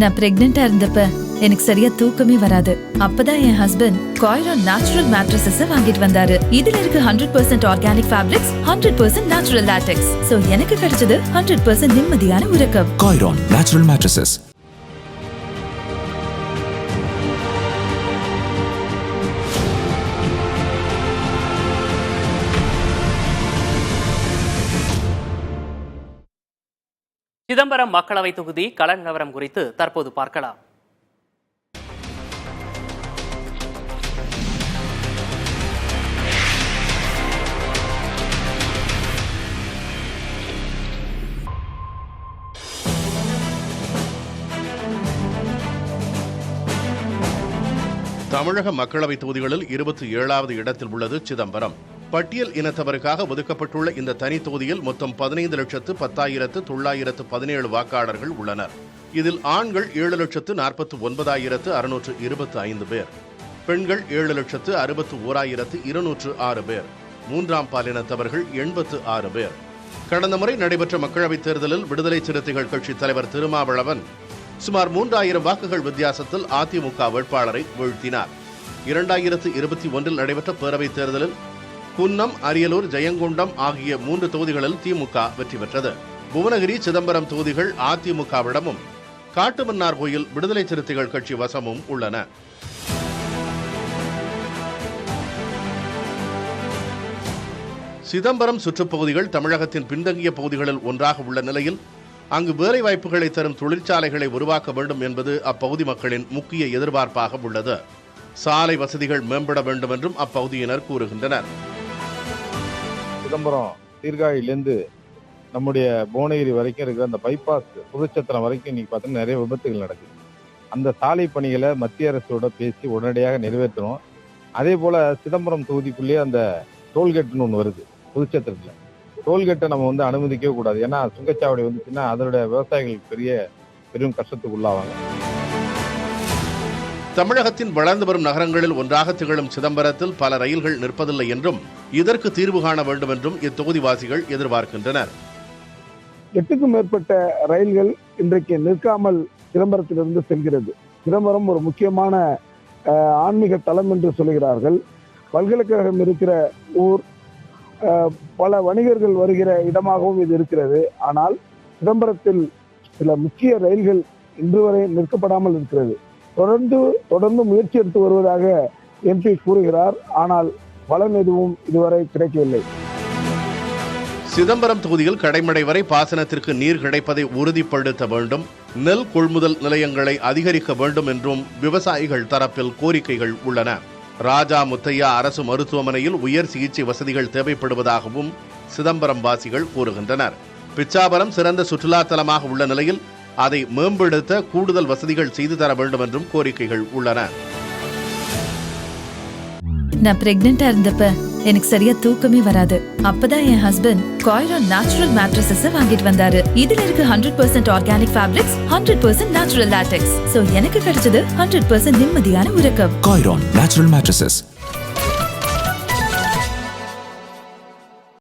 நான் பிரெக்னெண்டா இருந்தப்ப எனக்கு சரியா தூக்கமே வராது. அப்பதான் என் ஹஸ்பண்ட் காய்ரான் நேச்சுரல் மேட்ரஸஸ் வாங்கிட்டு வந்தாரு. இதுல இருக்கு 100% organic fabrics, 100% natural latex. So எனக்கு கிடைச்சது 100% நிம்மதியான உறக்கம். காய்ரான் நேச்சுரல் மேட்ரஸஸ். சிதம்பரம் மக்களவை தொகுதி கள நிலவரம் குறித்து தற்போது பார்க்கலாம். தமிழக மக்களவை தொகுதிகளில் 27வது இடத்தில் உள்ளது சிதம்பரம். பட்டியல் இனத்தவருக்காக ஒதுக்கப்பட்டுள்ள இந்த தனி தொகுதியில் மொத்தம் 15,10,917 வாக்காளர்கள் உள்ளனர். இதில் ஆண்கள் 7,49,625 பேர், பெண்கள் 7,61,206 பேர், மூன்றாம் பாலினத்தவர்கள் 86 பேர். கடந்த முறை நடைபெற்ற மக்களவைத் தேர்தலில் விடுதலை சிறுத்தைகள் கட்சி தலைவர் திருமாவளவன் சுமார் 3000 வாக்குகள் வித்தியாசத்தில் அதிமுக வேட்பாளரை வீழ்த்தினார். 2021 நடைபெற்ற பேரவைத் தேர்தலில் குன்னம், அரியலூர், ஜெயங்கொண்டம் ஆகிய 3 தொகுதிகளில் திமுக வெற்றி பெற்றது. புவனகிரி, சிதம்பரம் தொகுதிகள் அதிமுகவிடமும், காட்டுமன்னார் கோயில் விடுதலை சிறுத்தைகள் கட்சி வசமும் உள்ளன. சிதம்பரம் சுற்றுப்பகுதிகள் தமிழகத்தின் பின்தங்கிய பகுதிகளில் ஒன்றாக உள்ள நிலையில் அங்கு வேலை வாய்ப்புகளை தரும் தொழிற்சாலைகளை உருவாக்க வேண்டும் என்பது அப்பகுதி மக்களின் முக்கிய எதிர்பார்ப்பாக உள்ளது. சாலை வசதிகள் மேம்பட வேண்டும் என்றும் அப்பகுதியினர் கூறுகின்றனர். சிதம்பரம் சீர்காழியிலேருந்து நம்முடைய புவனகிரி வரைக்கும் இருக்கிற அந்த பைபாஸ் புதுச்சத்திரம் வரைக்கும் இன்னைக்கு பார்த்தீங்கன்னா நிறைய விபத்துகள் நடக்குது. அந்த சாலை பணிகளை மத்திய அரசோட பேசி உடனடியாக நிறைவேற்றணும். அதே போல சிதம்பரம் தொகுதிக்குள்ளேயே அந்த டோல்கேட்னு ஒன்று வருது புதுச்சத்திரத்தில். டோல்கேட்டை நம்ம அனுமதிக்கவே கூடாது. ஏன்னா சுங்கச்சாவடி வந்துச்சுன்னா அதனுடைய விவசாயிகளுக்கு பெரும் கஷ்டத்துக்கு உள்ளாவாங்க. தமிழகத்தின் வளர்ந்து வரும் நகரங்களில் ஒன்றாக திகழும் சிதம்பரத்தில் பல ரயில்கள் நிற்பதில்லை என்றும் இதற்கு தீர்வு காண வேண்டும் என்றும் இத்தொகுதிவாசிகள் எதிர்பார்க்கின்றனர். 8க்கும் மேற்பட்ட ரயில்கள் இன்றைக்கு நிற்காமல் சிதம்பரத்திலிருந்து செல்கிறது. சிதம்பரம் ஒரு முக்கியமான ஆன்மீக தலம் என்று சொல்கிறார்கள். பல்கலைக்கழகம் இருக்கிற ஊர், பல வணிகர்கள் வருகிற இடமாகவும் இது இருக்கிறது. ஆனால் சிதம்பரத்தில் சில முக்கிய ரயில்கள் இன்று வரை நிற்கப்படாமல் இருக்கிறது. தொடர்ந்து முயற்சி எடுத்து வருவதாக எம்பி கூறுகிறார். ஆனால் பலன் எதுவும் இதுவரை கிடைக்கவில்லை. சிதம்பரம் தொகுதியில் கடைமடை வரை பாசனத்திற்கு நீர் கிடைப்பதை உறுதிப்படுத்த வேண்டும், நெல் கொள்முதல் நிலையங்களை அதிகரிக்க வேண்டும் என்றும் விவசாயிகள் தரப்பில் கோரிக்கைகள் உள்ளன. ராஜா முத்தையா அரசு மருத்துவமனையில் உயர் சிகிச்சை வசதிகள் தேவைப்படுவதாகவும் சிதம்பரம் வாசிகள் கூறுகின்றனர். பிச்சாவரம் சிறந்த சுற்றுலா தலமாக உள்ள நிலையில் அதை மேம்படுத்த கூடுதல் வசதிகள் செய்து தர வேண்டும் என்றும் கோரிக்கைகள் உள்ளன. நான் பிரெக்னெண்டா இருந்தப்ப எனக்கு சரியா தூக்கமே வராது. அப்பதான் என் ஹஸ்பண்ட் காய்ரான் நேச்சுரல் மேட்ரஸஸ் வாங்கிட்டு வந்தாரு. இதுல இருக்கு 100% organic fabrics, 100% natural latex. So எனக்கு கிடைச்சது 100% நிம்மதியான உறக்கம். காய்ரான் நேச்சுரல் மேட்ரஸஸ்.